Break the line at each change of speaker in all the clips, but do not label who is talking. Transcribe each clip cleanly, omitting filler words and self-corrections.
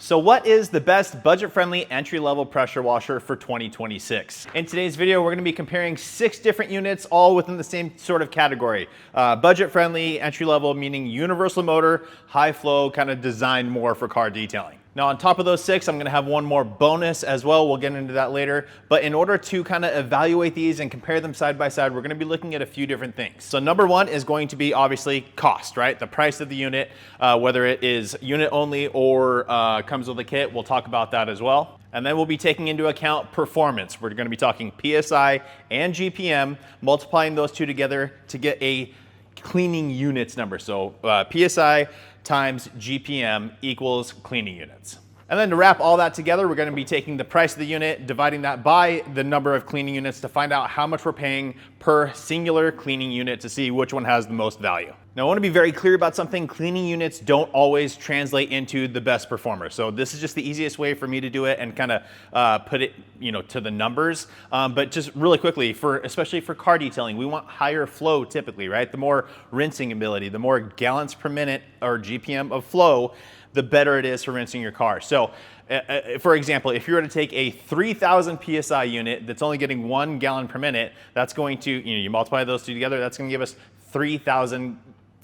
So what is the best budget-friendly entry-level pressure washer for 2026? In today's video, we're gonna be comparing 6 different units, all within the same sort of category. Budget-friendly, entry-level, meaning universal motor, high flow, kind of designed more for car detailing. Now on top of those 6, I'm gonna have one more bonus as well. We'll get into that later. But in order to kind of evaluate these and compare them side by side, we're gonna be looking at a few different things. So number 1 is going to be obviously cost, right? The price of the unit, whether it is unit only or comes with a kit, we'll talk about that as well. And then we'll be taking into account performance. We're gonna be talking PSI and GPM, multiplying those two together to get a cleaning units number. So PSI times GPM equals cleaning units. And then to wrap all that together, we're gonna be taking the price of the unit, dividing that by the number of cleaning units to find out how much we're paying per singular cleaning unit to see which one has the most value. Now I wanna be very clear about something. Cleaning units don't always translate into the best performer. So this is just the easiest way for me to do it and kind of put it, to the numbers. But just really quickly, especially for car detailing, we want higher flow typically, right? The more rinsing ability, the more gallons per minute or GPM of flow, the better it is for rinsing your car. So for example, if you were to take a 3,000 PSI unit that's only getting 1 gallon per minute, that's going to, you multiply those two together, that's gonna give us 3,000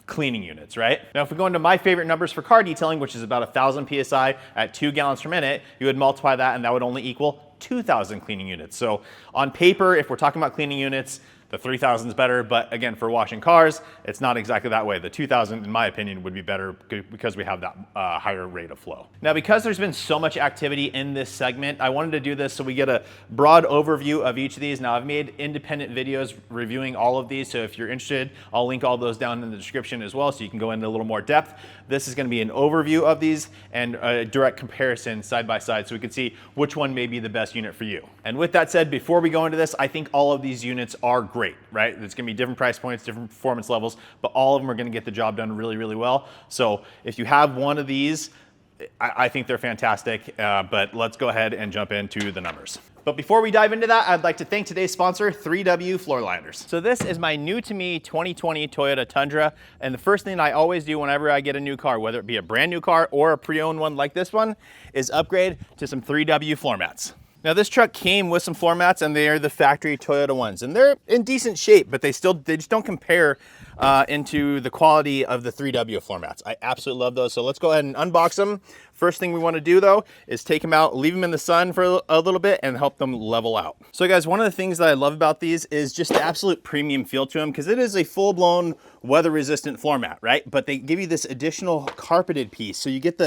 cleaning units, right? Now, if we go into my favorite numbers for car detailing, which is about 1,000 PSI at 2 gallons per minute, you would multiply that and that would only equal 2,000 cleaning units. So on paper, if we're talking about cleaning units, the 3,000 is better, but again, for washing cars, it's not exactly that way. The 2,000, in my opinion, would be better because we have that higher rate of flow. Now, because there's been so much activity in this segment, I wanted to do this so we get a broad overview of each of these. Now, I've made independent videos reviewing all of these, so if you're interested, I'll link all those down in the description as well, so you can go into a little more depth. This is gonna be an overview of these and a direct comparison side by side, so we can see which one may be the best unit for you. And with that said, before we go into this, I think all of these units are great, right? It's gonna be different price points, different performance levels, but all of them are gonna get the job done really, really well. So if you have one of these, I think they're fantastic, but let's go ahead and jump into the numbers. But before we dive into that, I'd like to thank today's sponsor, 3W Floor Liners. So this is my new to me 2020 Toyota Tundra. And the first thing I always do whenever I get a new car, whether it be a brand new car or a pre-owned one like this one, is upgrade to some 3W floor mats. Now this truck came with some floor mats and they are the factory Toyota ones. And they're in decent shape, but they just don't compare into the quality of the 3W floor mats. I absolutely love those. So let's go ahead and unbox them. First thing we want to do though is take them out, leave them in the sun for a little bit and help them level out. So guys, one of the things that I love about these is just the absolute premium feel to them, because it is a full-blown weather resistant floor mat, right? But they give you this additional carpeted piece. So you get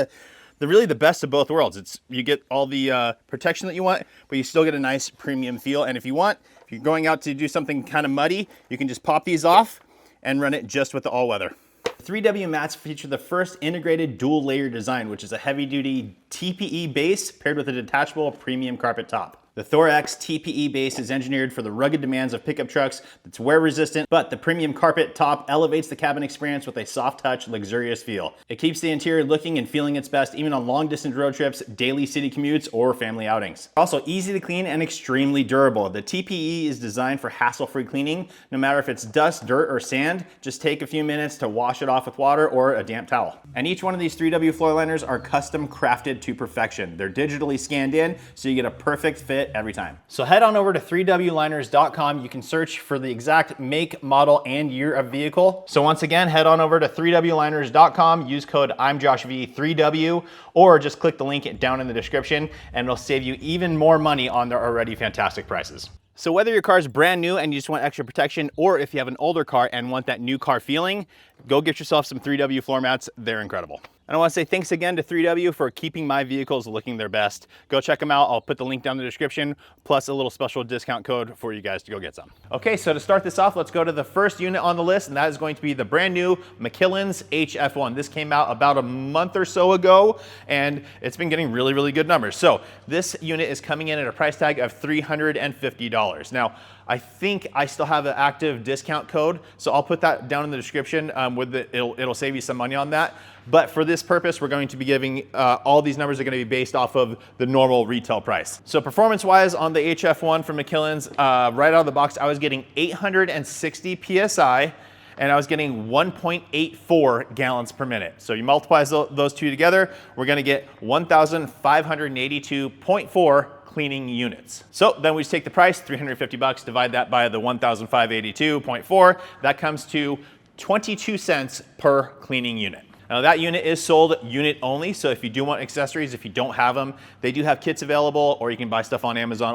really the best of both worlds. You get all the protection that you want, but you still get a nice premium feel. And if you're going out to do something kind of muddy, you can just pop these off and run it just with the all-weather. 3W mats feature the first integrated dual layer design, which is a heavy duty TPE base paired with a detachable premium carpet top. The Thorax TPE base is engineered for the rugged demands of pickup trucks that's wear resistant, but the premium carpet top elevates the cabin experience with a soft touch, luxurious feel. It keeps the interior looking and feeling its best even on long distance road trips, daily city commutes, or family outings. Also easy to clean and extremely durable. The TPE is designed for hassle-free cleaning. No matter if it's dust, dirt, or sand, just take a few minutes to wash it off with water or a damp towel. And each one of these 3W floor liners are custom crafted to perfection. They're digitally scanned in, so you get a perfect fit every time. So head on over to 3wliners.com. You can search for the exact make, model, and year of vehicle. So once again, head on over to 3wliners.com, use code I'mJoshV3W, or just click the link down in the description and it'll save you even more money on their already fantastic prices. So whether your car is brand new and you just want extra protection, or if you have an older car and want that new car feeling, go get yourself some 3W floor mats. They're incredible. And I want to say thanks again to 3W for keeping my vehicles looking their best. Go check them out. I'll put the link down in the description, plus a little special discount code for you guys to go get some. Okay, so to start this off, let's go to the first unit on the list, and that is going to be the brand new MCKILLANS HF1. This came out about a month or so ago, and it's been getting really, really good numbers. So this unit is coming in at a price tag of $350. Now, I think I still have an active discount code, so I'll put that down in the description. It'll save you some money on that. But for this purpose, we're going to be giving, all these numbers are going to be based off of the normal retail price. So performance-wise on the HF1 from MCKILLANS, right out of the box, I was getting 860 PSI and I was getting 1.84 gallons per minute. So you multiply those two together, we're gonna get 1,582.4 cleaning units. So then we just take the price, 350 bucks, divide that by the 1,582.4, that comes to 22 cents per cleaning unit. Now that unit is sold unit only, so if you do want accessories, if you don't have them, they do have kits available, or you can buy stuff on Amazon.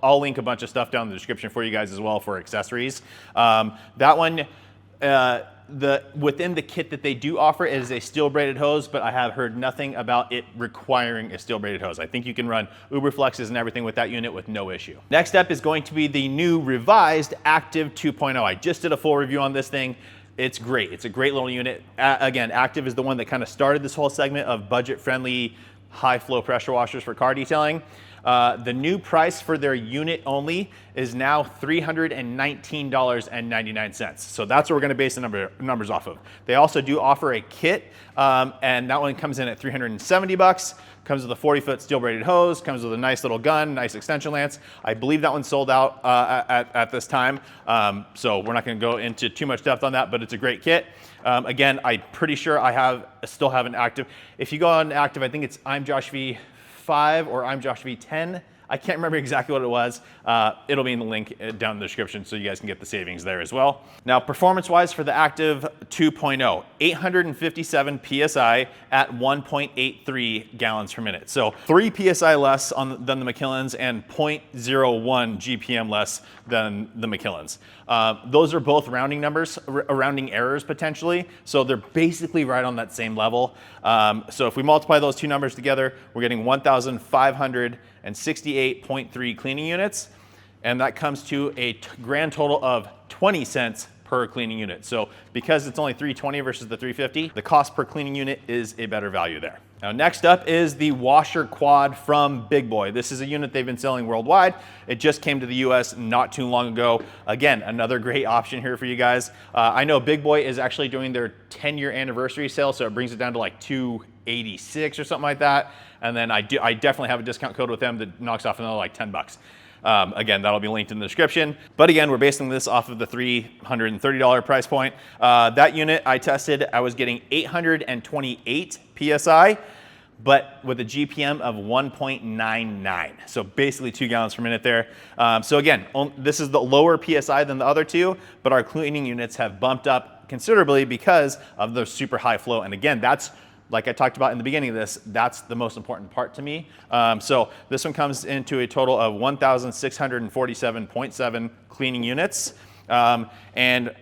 I'll link a bunch of stuff down in the description for you guys as well for accessories. That one, within the kit that they do offer is a steel braided hose, but I have heard nothing about it requiring a steel braided hose. I think you can run Uber Flexes and everything with that unit with no issue. Next up is going to be the new revised Active 2.0. I just did a full review on this thing. It's great. It's a great little unit. Again, Active is the one that kind of started this whole segment of budget-friendly, high-flow pressure washers for car detailing. The new price for their unit only is now $319.99. So that's what we're going to base the numbers off of. They also do offer a kit, and that one comes in at 370 bucks. Comes with a 40-foot steel braided hose, comes with a nice little gun, nice extension lance. I believe that one's sold out at this time, so we're not going to go into too much depth on that, but it's a great kit. Again, I'm pretty sure I still have an Active. If you go on Active, I think it's I'm Josh V5 or I'm Josh V10. I can't remember exactly what it was. It'll be in the link down in the description so you guys can get the savings there as well. Now, performance-wise for the Active 2.0, 857 PSI at 1.83 gallons per minute. So 3 PSI less than the McKILLANS and 0.01 GPM less than the McKILLANS. Those are both rounding numbers, rounding errors potentially. So they're basically right on that same level. So if we multiply those two numbers together, we're getting 1,568.3 cleaning units, and that comes to a grand total of 20 cents per cleaning unit. So because it's only $320 versus the $350, the cost per cleaning unit is a better value there. Now next up is the WASHR Quad from BIGBOI. This is a unit they've been selling worldwide. It just came to the US not too long ago. Again, another great option here for you guys. I know BIGBOI is actually doing their 10-year anniversary sale, so it brings it down to like $286 or something like that. And then I definitely have a discount code with them that knocks off another like 10 bucks. Again, that'll be linked in the description. But again, we're basing this off of the $330 price point. That unit I tested, I was getting 828 PSI, but with a GPM of 1.99. So basically 2 gallons per minute there. So again, this is the lower PSI than the other two, but our cleaning units have bumped up considerably because of the super high flow. And again, that's, like I talked about in the beginning of this, that's the most important part to me. So this one comes into a total of 1,647.7 cleaning units, and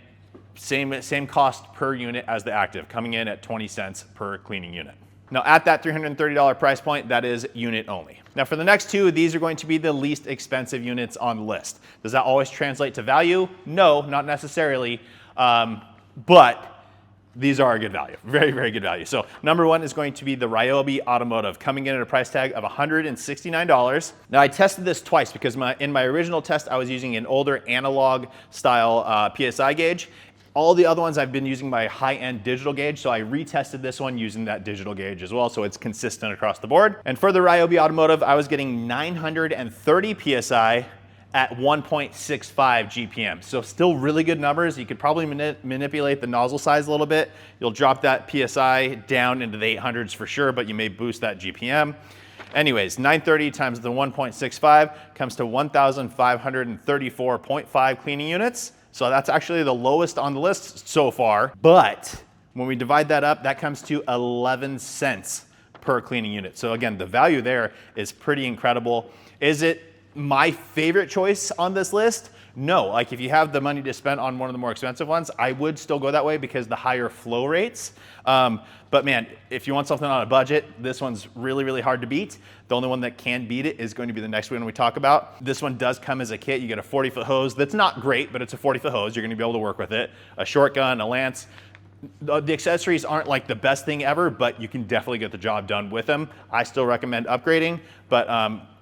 same cost per unit as the Active, coming in at 20 cents per cleaning unit. Now at that $330 price point, that is unit only. Now for the next two, these are going to be the least expensive units on the list. Does that always translate to value? No, not necessarily, but these are a good value, very, very good value. So number one is going to be the RYOBI Automotive, coming in at a price tag of $169. Now I tested this twice because in my original test, I was using an older analog style PSI gauge. All the other ones I've been using my high-end digital gauge, so I retested this one using that digital gauge as well, so it's consistent across the board. And for the RYOBI Automotive, I was getting 930 PSI at 1.65 GPM. So still really good numbers. You could probably manipulate the nozzle size a little bit. You'll drop that PSI down into the 800s for sure, but you may boost that GPM. Anyways, 930 times the 1.65 comes to 1,534.5 cleaning units. So that's actually the lowest on the list so far. But when we divide that up, that comes to 11 cents per cleaning unit. So again, the value there is pretty incredible. Is it my favorite choice on this list? No, like if you have the money to spend on one of the more expensive ones, I would still go that way because the higher flow rates. But man, if you want something on a budget, this one's really, really hard to beat. The only one that can beat it is going to be the next one we talk about. This one does come as a kit. You get a 40-foot hose. That's not great, but it's a 40-foot hose. You're gonna be able to work with it. A short gun, a lance. The accessories aren't like the best thing ever, but you can definitely get the job done with them. I still recommend upgrading, but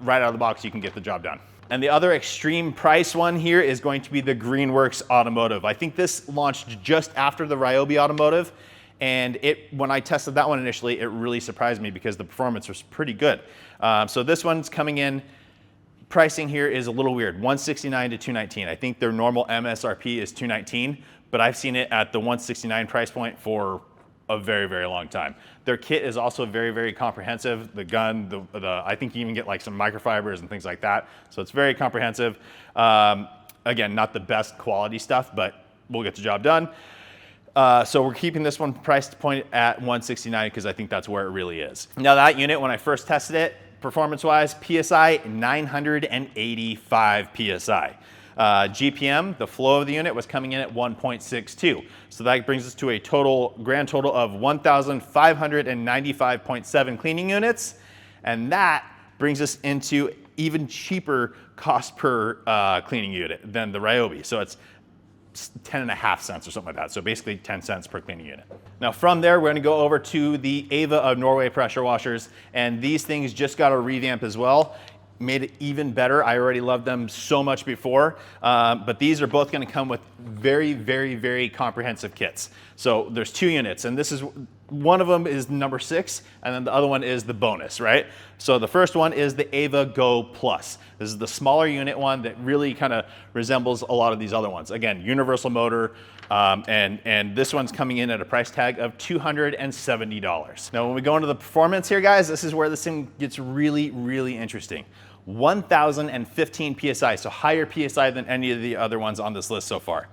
right out of the box, you can get the job done. And the other extreme price one here is going to be the GREENWORKS Automotive. I think this launched just after the RYOBI Automotive, and when I tested that one initially, it really surprised me because the performance was pretty good. So this one's coming in pricing here is a little weird, 169 to 219. I think their normal MSRP is 219, but I've seen it at the 169 price point for a very, very long time. Their kit is also very, very comprehensive. The gun, I think you even get like some microfibers and things like that. So it's very comprehensive. Again, not the best quality stuff, but we'll get the job done. So we're keeping this one price point at 169 because I think that's where it really is. Now that unit, when I first tested it, performance-wise, PSI 985 PSI. GPM, the flow of the unit, was coming in at 1.62. So that brings us to a grand total of 1,595.7 cleaning units. And that brings us into even cheaper cost per cleaning unit than the RYOBI. So it's 10.5 cents or something like that. So basically 10 cents per cleaning unit. Now from there, we're gonna go over to the Ava of Norway pressure washers. And these things just got a revamp as well. Made it even better. I already loved them so much before, but these are both gonna come with very, very, very comprehensive kits. So there's 2 units, and this is, one of them is number 6, and then the other one is the bonus, right? So the first one is the Ava Go Plus. This is the smaller unit one that really kind of resembles a lot of these other ones. Again, universal motor, and this one's coming in at a price tag of $270. Now, when we go into the performance here, guys, this is where this thing gets really, really interesting. 1,015 PSI, so higher PSI than any of the other ones on this list so far.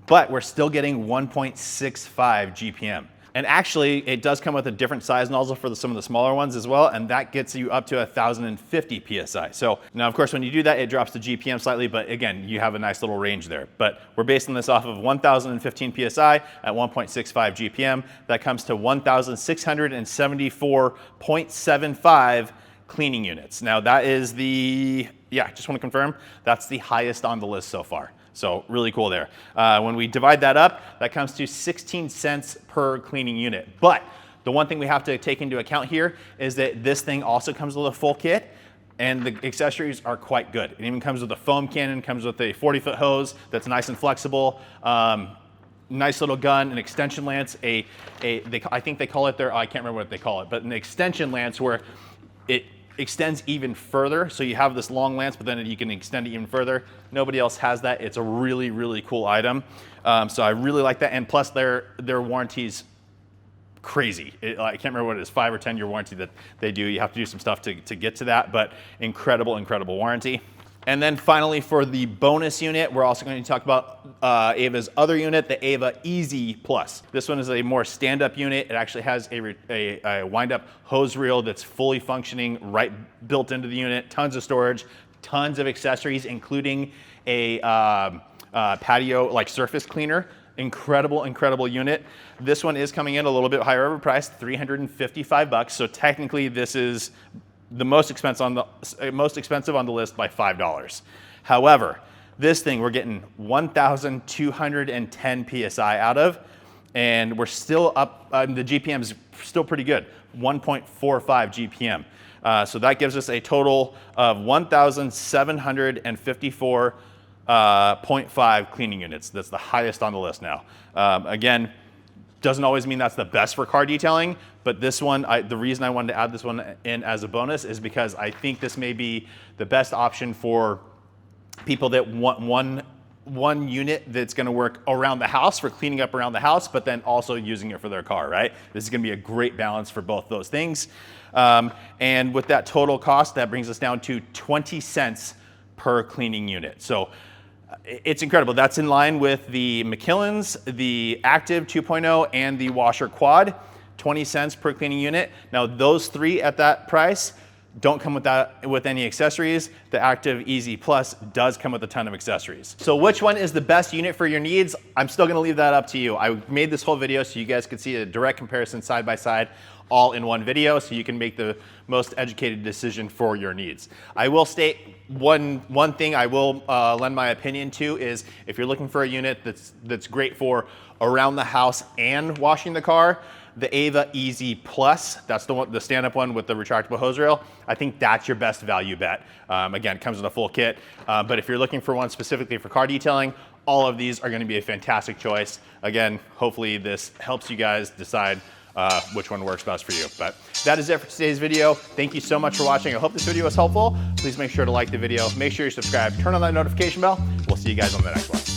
But we're still getting 1.65 GPM. And actually, it does come with a different size nozzle for some of the smaller ones as well, and that gets you up to 1,050 PSI. So now, of course, when you do that, it drops the GPM slightly, but again, you have a nice little range there. But we're basing this off of 1,015 PSI at 1.65 GPM. That comes to 1,674.75 cleaning units. Now that is just want to confirm, that's the highest on the list so far. So really cool there. When we divide that up, that comes to 16 cents per cleaning unit. But the one thing we have to take into account here is that this thing also comes with a full kit, and the accessories are quite good. It even comes with a foam cannon, comes with a 40-foot hose that's nice and flexible. Nice little gun, an extension lance, I think they call it their, I can't remember what they call it, but an extension lance where it extends even further. So you have this long lance, but then you can extend it even further. Nobody else has that. It's a really, really cool item. So I really like that. And plus their warranty's crazy. I can't remember what it is, 5 or 10 year warranty that they do. You have to do some stuff to get to that, but incredible, incredible warranty. And then finally, for the bonus unit, we're also going to talk about Ava's other unit, the Ava Easy Plus. This one is a more stand-up unit. It actually has a wind-up hose reel that's fully functioning, right built into the unit. Tons of storage, tons of accessories, including a patio like surface cleaner. Incredible, incredible unit. This one is coming in a little bit higher of a price, $355. So technically, this is the most expensive on the list by $5. However, this thing we're getting 1,210 PSI out of, and we're still up, the GPM is still pretty good, 1.45 GPM. So that gives us a total of 1,754.5 cleaning units. That's the highest on the list now. Again, doesn't always mean that's the best for car detailing, but this one, the reason I wanted to add this one in as a bonus is because I think this may be the best option for people that want one unit that's gonna work around the house for cleaning up around the house, but then also using it for their car, right? This is gonna be a great balance for both those things. And with that total cost, that brings us down to 20 cents per cleaning unit. So it's incredible. That's in line with the MCKILLANS, the Active 2.0, and the WASHR Quad, 20 cents per cleaning unit. Now those three at that price don't come with any accessories. The Active Easy Plus does come with a ton of accessories. So which one is the best unit for your needs? I'm still gonna leave that up to you. I made this whole video so you guys could see a direct comparison side by side, all in one video, so you can make the most educated decision for your needs. I will state one thing I will lend my opinion to is if you're looking for a unit that's great for around the house and washing the car, the Ava Easy Plus, that's the stand-up one with the retractable hose rail. I think that's your best value bet. Again, it comes with a full kit, but if you're looking for one specifically for car detailing, all of these are gonna be a fantastic choice. Again, hopefully this helps you guys decide which one works best for you. But that is it for today's video. Thank you so much for watching. I hope this video was helpful. Please make sure to like the video, make sure you're subscribed, turn on that notification bell. We'll see you guys on the next one.